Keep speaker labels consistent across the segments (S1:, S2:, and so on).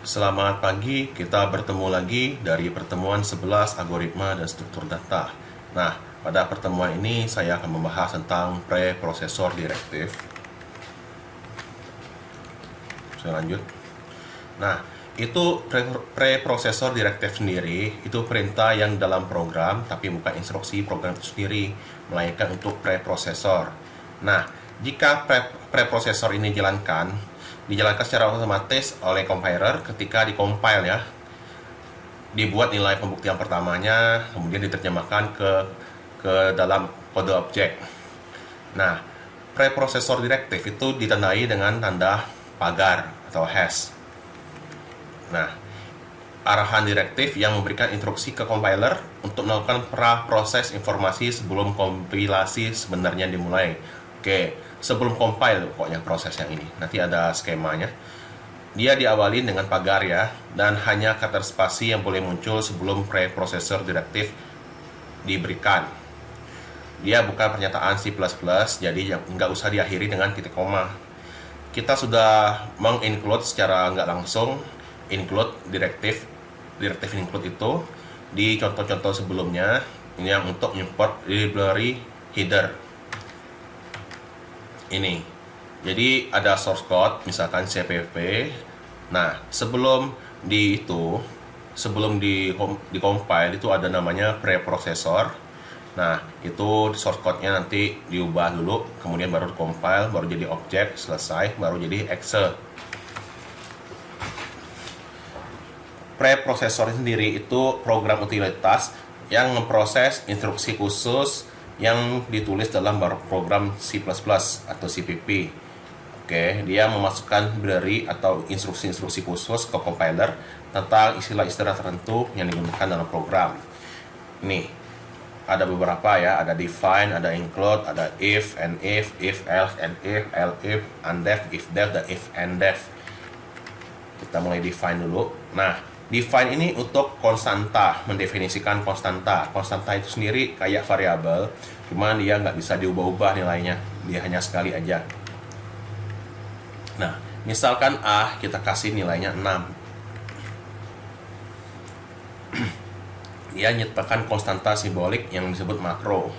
S1: Selamat pagi, kita bertemu lagi dari pertemuan 11 algoritma dan struktur data. Nah, pada pertemuan ini saya akan membahas tentang preprosesor direktif. Saya lanjut. Nah, itu preprosesor direktif sendiri, itu perintah yang dalam program, tapi bukan instruksi program itu sendiri, melainkan untuk preprosesor. Nah, jika preprosesor ini dijalankan secara otomatis oleh compiler ketika dikompil ya, dibuat nilai pembuktian pertamanya, kemudian diterjemahkan ke dalam kode objek. Nah, preprosesor direktif itu ditandai dengan tanda pagar atau hash. Nah, arahan direktif yang memberikan instruksi ke compiler untuk melakukan pra-proses informasi sebelum kompilasi sebenarnya dimulai. Oke, sebelum compile pokoknya proses yang ini. Nanti ada skemanya. Dia diawali dengan pagar ya, dan hanya kata spasi yang boleh muncul sebelum preprosesor direktif diberikan. Dia bukan pernyataan C++, jadi nggak usah diakhiri dengan titik koma. Kita sudah menginclude secara nggak langsung include direktif include itu di contoh-contoh sebelumnya, ini yang untuk import library header ini. Jadi ada source code misalkan cpp. Nah, sebelum di compile itu ada namanya preprosesor. Nah, itu source code-nya nanti diubah dulu, kemudian baru compile, baru jadi objek, selesai, baru jadi exe. Preprosesor sendiri itu program utilitas yang memproses instruksi khusus yang ditulis dalam program C++ atau CPP. Oke, dia memasukkan library atau instruksi-instruksi khusus ke compiler tentang istilah-istilah tertentu yang digunakan dalam program. Nih, ada beberapa ya, ada define, ada include, ada if else, and if, undef, if def, dan if and def. Kita mulai define dulu. Nah, define ini untuk konstanta, mendefinisikan konstanta. Konstanta itu sendiri kayak variabel, cuman dia nggak bisa diubah-ubah nilainya, dia hanya sekali aja. Nah, misalkan A kita kasih nilainya 6. Dia nyatakan konstanta simbolik yang disebut makro.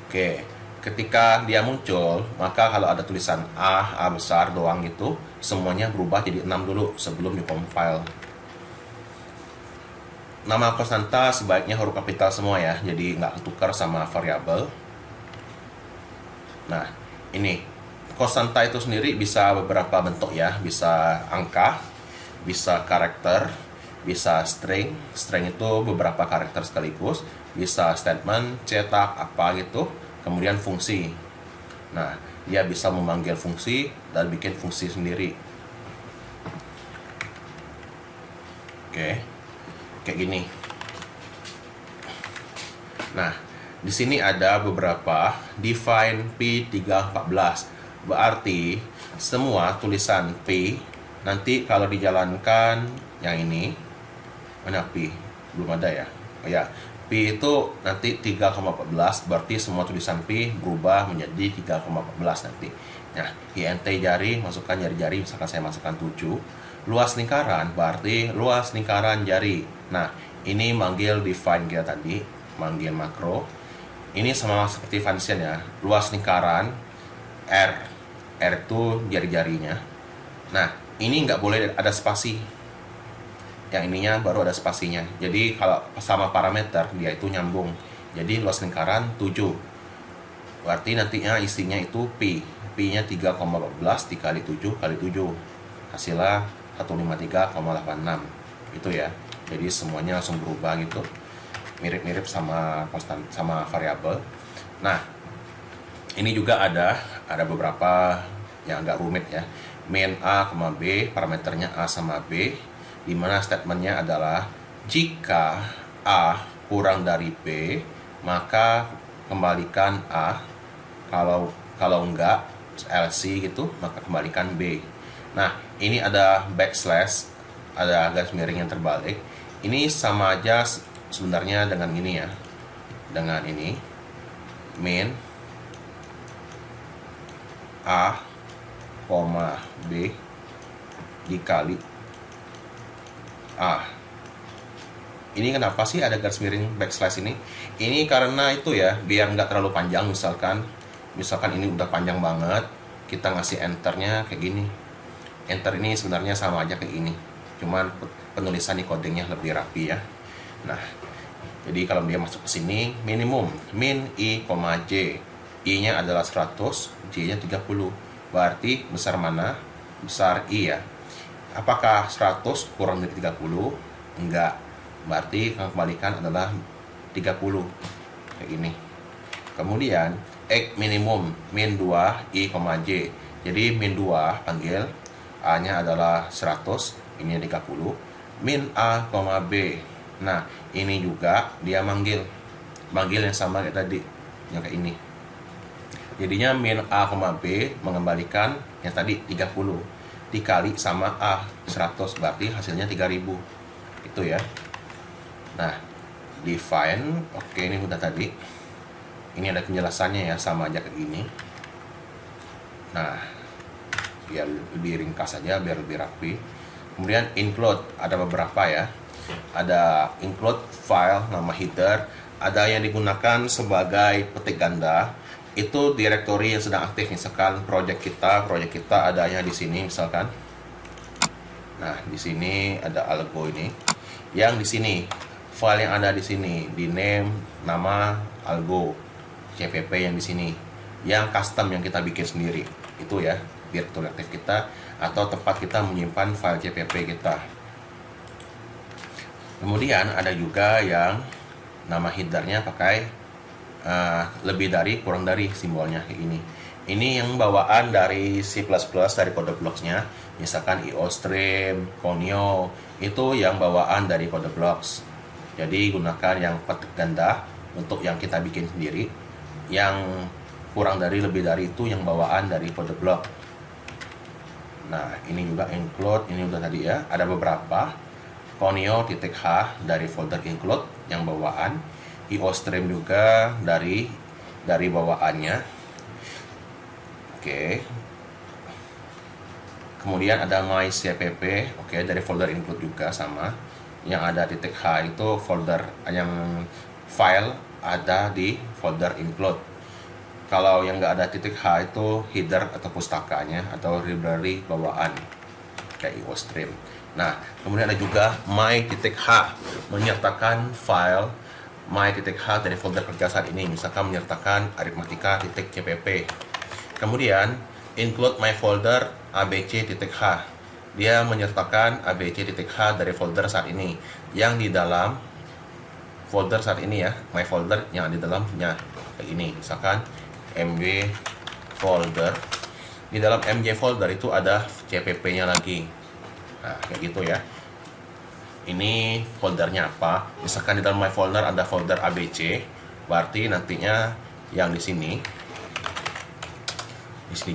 S1: Oke, ketika dia muncul, maka kalau ada tulisan A besar doang gitu, semuanya berubah jadi 6 dulu sebelum dikompil. Nama konstanta sebaiknya huruf kapital semua ya, jadi nggak ketukar sama variabel. Nah, ini konstanta itu sendiri bisa beberapa bentuk ya, bisa angka, bisa karakter, bisa string. String itu beberapa karakter sekaligus, bisa statement, cetak, apa gitu, kemudian fungsi. Nah, dia bisa memanggil fungsi dan bikin fungsi sendiri. Oke, kayak gini. Nah, di sini ada beberapa define P314. Berarti semua tulisan P nanti kalau dijalankan yang ini, mana P? Belum ada ya. Oh ya, P itu nanti 3,14, berarti semua tulisan P berubah menjadi 3,14 nanti. Nah, int jari, masukkan jari-jari, misalkan saya masukkan 7. Luas lingkaran berarti luas lingkaran jari. Nah, ini manggil define kita tadi, manggil makro. Ini sama seperti function ya, luas lingkaran R itu jari-jarinya. Nah, ini nggak boleh ada spasi. Yang ininya baru ada spasinya. Jadi kalau sama parameter dia itu nyambung. Jadi luas lingkaran 7. Berarti nantinya isinya itu P. P-nya 3,14 dikali 7 kali 7. Hasilnya 153,86. Itu ya. Jadi semuanya langsung berubah gitu. Mirip-mirip sama variabel. Nah, ini juga ada beberapa yang agak rumit ya. Main A, B, parameternya A sama B, di mana statementnya adalah jika A kurang dari B, maka kembalikan A. Kalau enggak, LC gitu, maka kembalikan B. Nah, ini ada backslash, ada garis miring yang terbalik. Ini sama aja sebenarnya dengan ini ya, dengan ini main A, B dikali Ini kenapa sih ada garis miring backslash ini? Ini karena itu ya, biar nggak terlalu panjang. Misalkan ini udah panjang banget, kita ngasih enternya kayak gini. Enter ini sebenarnya sama aja kayak ini, cuman penulisan di codingnya lebih rapi ya. Nah, jadi kalau dia masuk ke sini, minimum min i, j. I-nya adalah 100, J-nya 30. Berarti besar mana? Besar I ya. Apakah 100 kurang dari 30? Enggak. Berarti yang kembalikan adalah 30 kayak ini. Kemudian X minimum min 2 I, J. Jadi min 2 panggil, A-nya adalah 100, ini 30, min A, B. Nah, ini juga dia manggil yang sama kayak tadi, yang kayak ini. Jadinya min A, B mengembalikan yang tadi 30 dikali sama A 100, berarti hasilnya 3000. Itu ya. Nah, define, oke, ini udah tadi. Ini ada penjelasannya ya, sama aja kayak gini. Nah, biar lebih ringkas saja, biar lebih rapi. Kemudian include, ada beberapa ya. Ada include file, nama header. Ada yang digunakan sebagai petik ganda. Itu directory yang sedang aktif. Misalkan project kita adanya di sini misalkan. Nah, di sini ada algo ini. Yang di sini file yang ada di sini, di name, nama, algo, cpp yang di sini, yang custom yang kita bikin sendiri, itu ya, directory aktif kita atau tempat kita menyimpan file cpp kita. Kemudian ada juga yang nama headernya pakai lebih dari, kurang dari, simbolnya kayak ini. Ini yang bawaan dari C++, dari kode blocks-nya. Misalkan IOStream, Conio, itu yang bawaan dari kode blocks. Jadi gunakan yang petik ganda untuk yang kita bikin sendiri. Yang kurang dari, lebih dari itu yang bawaan dari kode block. Nah, ini juga include, ini udah tadi ya, ada beberapa. Conio.h dari folder include yang bawaan. IOStream juga dari bawaannya. Oke. Kemudian ada mycpp, oke, dari folder include juga sama. Yang ada .h itu folder, yang file ada di folder include. Kalau yang nggak ada .h itu header atau pustakanya atau library bawaan kayak IOStream. Nah, kemudian ada juga my.h, menyertakan file my.h dari folder kerja saat ini, misalkan menyertakan arithmetica.cpp. Kemudian include my folder abc.h, dia menyertakan abc.h dari folder saat ini, yang di dalam folder saat ini ya, my folder yang di dalamnya kayak ini, misalkan mj folder. Di dalam mj folder itu ada cpp-nya lagi. Nah, kayak gitu ya. Ini foldernya apa? Misalkan di dalam my folder ada folder abc, berarti nantinya yang di sini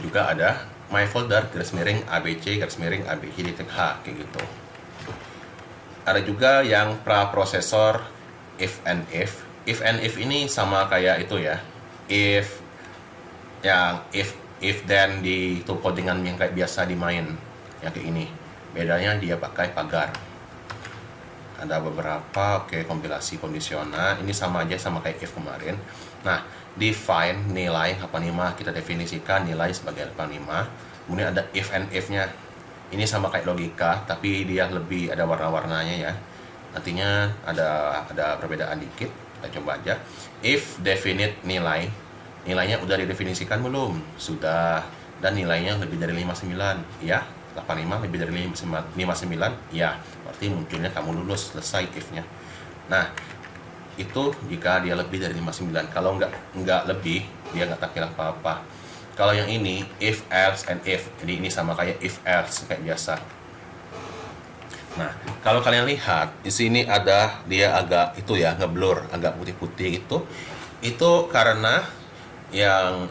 S1: juga ada my folder abc_abc.h kayak gitu. Ada juga yang praprosesor if and if. If and if ini sama kayak itu ya. If then di itu codingan yang kayak biasa di main yang kayak ini. Bedanya dia pakai pagar. Ada beberapa, oke, kompilasi kondisional. Ini sama aja sama kayak if kemarin. Nah, define nilai 85, kita definisikan nilai sebagai 85. Kemudian ada if and if-nya. Ini sama kayak logika, tapi dia lebih ada warna-warnanya ya. Nantinya ada perbedaan dikit. Kita coba aja. If definite nilai. Nilainya udah didefinisikan belum? Sudah. Dan nilainya lebih dari 59. Ya, 85 lebih dari 59. Ya, berarti munculnya kamu lulus, selesai if-nya. Nah, itu jika dia lebih dari 59. Kalau nggak lebih, dia nggak tampil apa-apa. Kalau yang ini if, else, and if. Jadi ini sama kayak if, else kayak biasa. Nah, kalau kalian lihat di sini ada dia agak itu ya, ngeblur, agak putih-putih gitu. Itu karena yang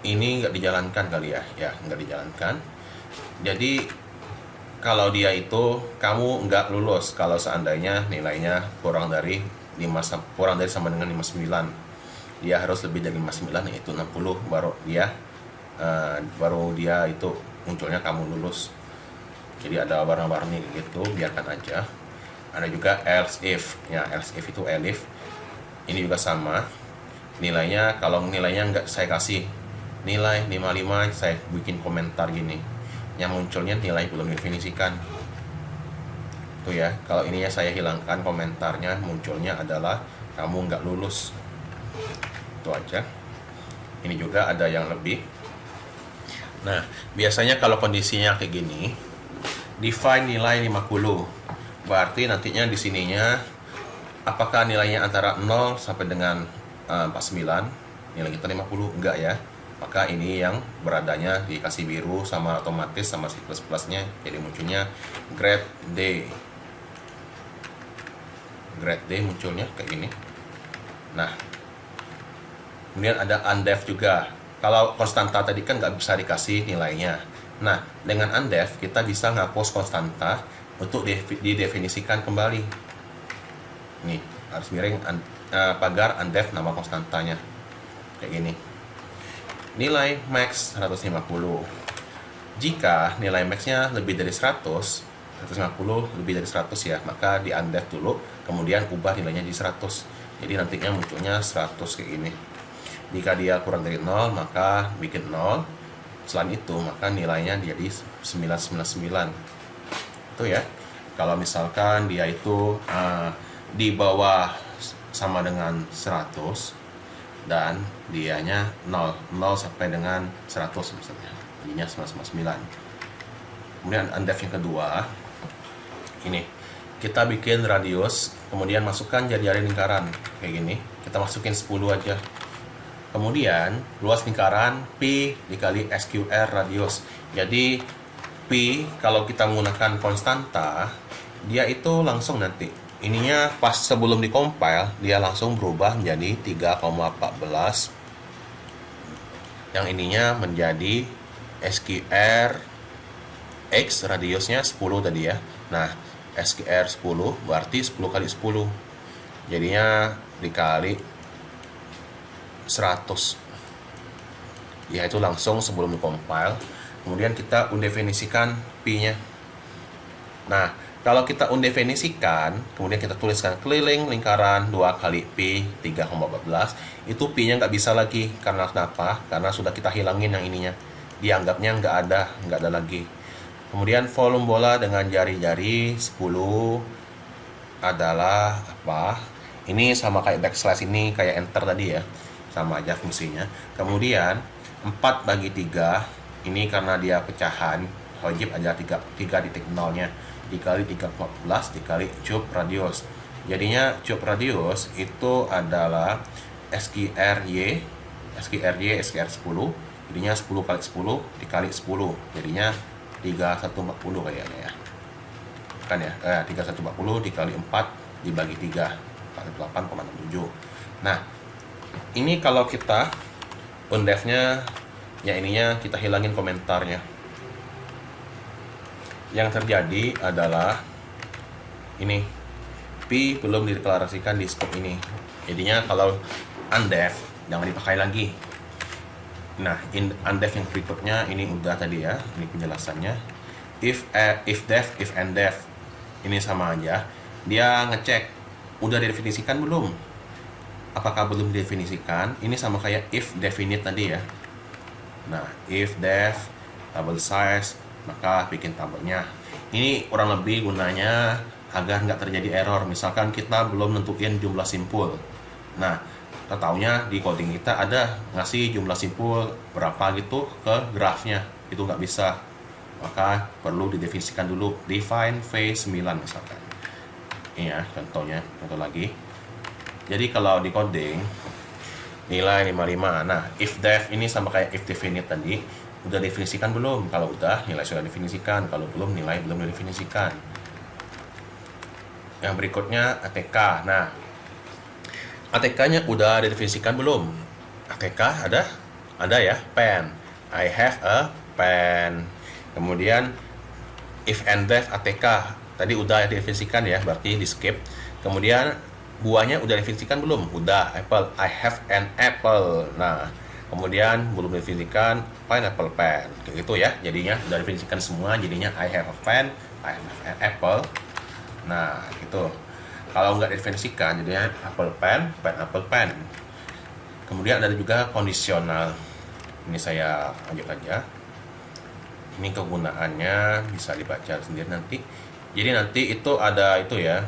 S1: ini nggak dijalankan kali ya, nggak dijalankan. Jadi kalau dia itu kamu nggak lulus kalau seandainya nilainya kurang dari sama dengan 59. Dia harus lebih dari 59, yaitu 60, baru dia itu munculnya kamu lulus. Jadi ada warna-warni gitu, biarkan aja. Ada juga else if. Ya, else if itu elif. Ini juga sama. Nilainya, kalau nilainya nggak saya kasih nilai 55, saya bikin komentar gini. Yang munculnya nilai belum didefinisikan. Tuh ya, kalau ininya saya hilangkan komentarnya, munculnya adalah kamu nggak lulus. Itu aja. Ini juga ada yang lebih. Nah, biasanya kalau kondisinya kayak gini, define nilai 50. Berarti nantinya di sininya apakah nilainya antara 0 sampai dengan 49, nilai kita 50, enggak ya. Maka ini yang beradanya dikasih biru sama otomatis sama C++ nya, jadi munculnya grade D. Grade D munculnya kayak gini. Nah, kemudian ada undef juga. Kalau konstanta tadi kan nggak bisa dikasih nilainya. Nah, dengan undef kita bisa ngapus konstanta untuk didefinisikan kembali. Nih, harus miring pagar undef nama konstantanya. Kayak gini. Nilai max 150. Jika nilai max-nya lebih dari 100, 150 lebih dari 100 ya, maka di undef dulu, kemudian ubah nilainya di 100. Jadi nantinya munculnya 100 kayak gini. Jika dia kurang dari 0, maka bikin 0. Selain itu, maka nilainya jadi 999. Itu ya. Kalau misalkan dia itu di bawah sama dengan 100 dan dianya 0 sampai dengan 100 misalnya. Jadinya 999. Kemudian undef yang kedua, ini kita bikin radius, kemudian masukkan jari-jari lingkaran kayak gini. Kita masukin 10 aja. Kemudian luas lingkaran pi dikali SQR radius. Jadi pi kalau kita menggunakan konstanta, dia itu langsung nanti ininya pas sebelum dikompil dia langsung berubah menjadi 3,14. Yang ininya menjadi SQR X radiusnya 10 tadi ya. Nah, SQR 10 berarti 10 kali 10. Jadinya dikali 100. Ya, itu langsung sebelum dikompil. Kemudian kita undefinisikan pi-nya. Nah, kalau kita undefinisikan, kemudian kita tuliskan keliling lingkaran 2 kali pi 3,14, itu pi-nya nggak bisa lagi. Karena kenapa? Karena sudah kita hilangin yang ininya. Dianggapnya nggak ada lagi. Kemudian volume bola dengan jari-jari 10 adalah apa? Ini sama kayak backslash ini, kayak enter tadi ya. Sama aja fungsinya. Kemudian 4 bagi 3, ini karena dia pecahan, wajib aja 3.0 nya dikali 3,14 dikali cube radius. Jadinya cube radius itu adalah SQRY 10. Jadinya 10 kali 10 dikali 10. Jadinya 3140 kayaknya ya. Kan ya? 3140 dikali 4 dibagi 3, 48,67. Nah, ini kalau kita undefnya, ya ininya kita hilangin komentarnya. Yang terjadi adalah ini pi belum dideklarasikan di scope ini. Jadinya kalau undef jangan dipakai lagi. Nah, undef yang berikutnya ini udah tadi ya, ini penjelasannya. If def, if and def ini sama aja. Dia ngecek udah didefinisikan belum. Apakah belum didefinisikan? Ini sama kayak if definite tadi ya. Nah, if def table size, maka bikin tabelnya. Ini kurang lebih gunanya agar nggak terjadi error. Misalkan kita belum nentuin jumlah simpul. Nah, kita taunya di coding kita ada ngasih jumlah simpul berapa gitu ke grafnya. Itu nggak bisa. Maka perlu didefinisikan dulu. Define V9 misalkan. Ini ya contohnya. Contoh lagi. Jadi kalau di coding nilai 55. Nah, if def ini sama kayak if definite tadi. Udah definisikan belum? Kalau udah, nilai sudah definisikan. Kalau belum, nilai belum didefinisikan. Yang berikutnya ATK. Nah, ATK-nya udah didefinisikan belum? ATK ada? Ada ya, pen. I have a pen. Kemudian if and def ATK tadi udah didefinisikan ya, berarti di skip. Kemudian buahnya udah didefinisikan belum? Udah, apple. I have an apple. Nah, kemudian belum didefinisikan pineapple pen. Kayak gitu ya. Jadinya udah didefinisikan semua, jadinya I have a pen, I have an apple. Nah, gitu. Kalau nggak definisikan, jadinya apple pen, apple pen. Kemudian ada juga kondisional. Ini saya lanjut aja. Ini kegunaannya bisa dibaca sendiri nanti. Jadi nanti itu ada itu ya.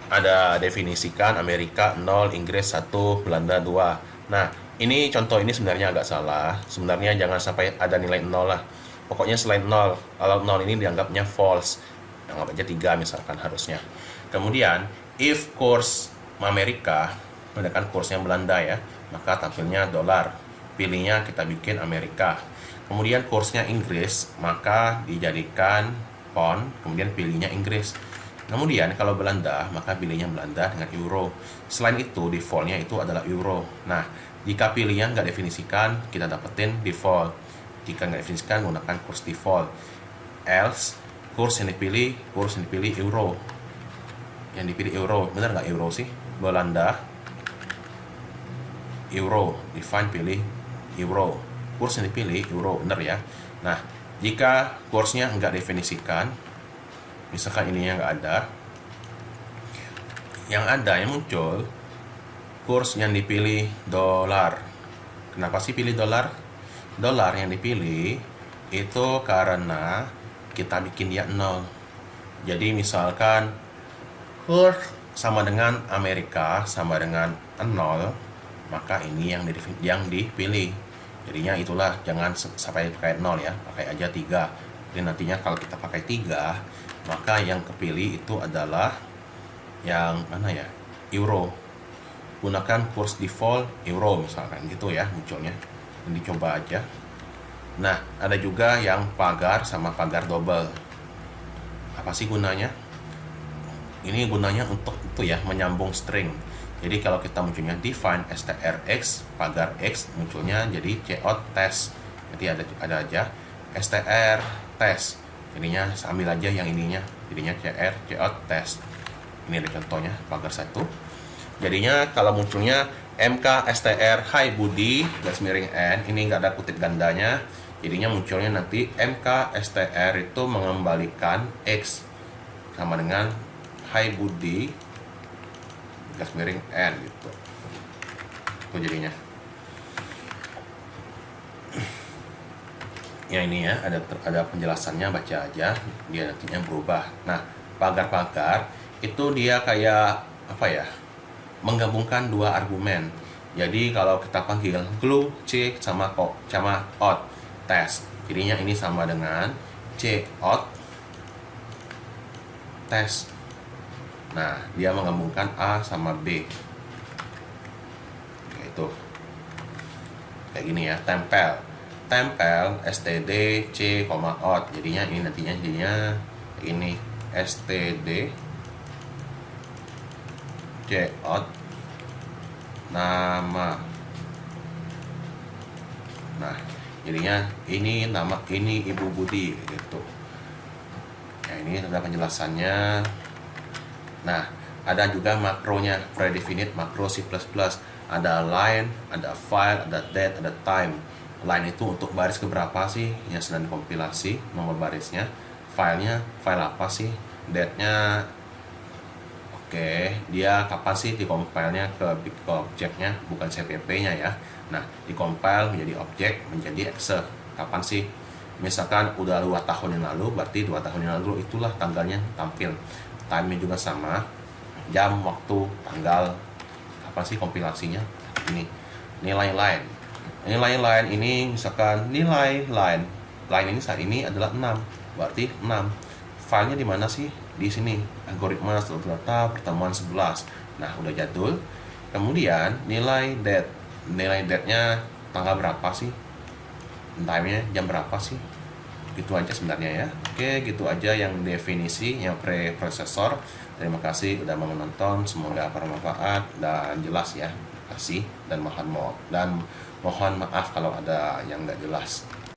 S1: Ada definisikan Amerika 0, Inggris 1, Belanda 2. Nah, ini contoh ini sebenarnya agak salah. Sebenarnya jangan sampai ada nilai 0 lah. Pokoknya selain 0, kalau 0 ini dianggapnya false. Anggap aja 3 misalkan harusnya. Kemudian, if course Amerika, menggunakan kursnya Belanda ya, maka tampilnya dolar. Pilihnya kita bikin Amerika. Kemudian kursnya Inggris, maka dijadikan pound, kemudian pilihnya Inggris. Kemudian kalau Belanda, maka pilihnya Belanda dengan euro. Selain itu, defaultnya itu adalah euro. Nah, jika pilihnya nggak definisikan, kita dapetin default. Jika nggak definisikan, gunakan kurs default. Else, kurs yang dipilih euro. Yang dipilih euro, benar nggak euro sih? Belanda, euro, define pilih euro. Kurs yang dipilih euro, benar ya. Nah, jika kursnya nggak definisikan, misalkan ininya nggak ada, yang muncul kurs yang dipilih dolar. Kenapa sih pilih dolar? Dolar yang dipilih itu karena kita bikin dia 0. Jadi misalkan kurs sama dengan Amerika sama dengan 0, maka ini yang dipilih. Jadinya itulah, jangan sampai pakai 0 ya, pakai aja 3. Jadi nantinya kalau kita pakai 3, maka yang kepilih itu adalah yang mana ya? Euro. Gunakan kurs default euro misalkan gitu ya munculnya. Ini coba aja. Nah, ada juga yang pagar sama pagar double. Apa sih gunanya? Ini gunanya untuk itu ya, menyambung string. Jadi kalau kita munculnya define strx pagar x, munculnya jadi cout test. Jadi ada aja str test. Jadinya ambil aja yang ininya, jadinya cout test. Ini ada contohnya pagar 1. Jadinya kalau munculnya mk str hi Budi garis miring n, ini nggak ada kutip gandanya. Jadinya munculnya nanti mk str itu mengembalikan x sama dengan hi Budi garis miring n gitu. Itu jadinya. Ya ini ya, ada penjelasannya, baca aja, dia nantinya berubah. Nah, pagar-pagar itu dia kayak apa ya? Menggabungkan dua argumen. Jadi kalau kita panggil glue c sama out test, jadinya ini sama dengan c out test. Nah, dia menggabungkan A sama B. Kayak itu. Kayak gini ya, tempel std c, out. Jadinya ini nantinya ini std c out nama. Nah, jadinya ini nama, ini Ibu Budi gitu. Ya, ini ada penjelasannya. Nah, ada juga makronya, predefinite makro C++. Ada line, ada file, ada date, ada time. Line itu untuk baris keberapa sih yang sedang dikompilasi, nomor barisnya. Filenya, file apa sih? Date-nya, oke, dia kapan sih dikompilnya ke objeknya, bukan CPP-nya ya. Nah, dikompil menjadi objek, menjadi exe. Kapan sih? Misalkan udah 2 tahun yang lalu, berarti 2 tahun yang lalu itulah tanggalnya tampil. Time-nya juga sama, jam, waktu, tanggal, kapan sih kompilasinya. Ini nilai line ini, misalkan nilai line ini saat ini adalah 6, berarti 6. Filenya di mana sih? Di sini, algoritma data pertemuan 11. Nah, udah jadul. Kemudian nilai date-nya tanggal berapa sih, time-nya jam berapa sih. Gitu aja sebenarnya ya. Oke, gitu aja yang definisi yang preprosesor. Terima kasih udah mau menonton, semoga bermanfaat dan jelas ya. Terima kasih dan mohon maaf kalau ada yang nggak jelas.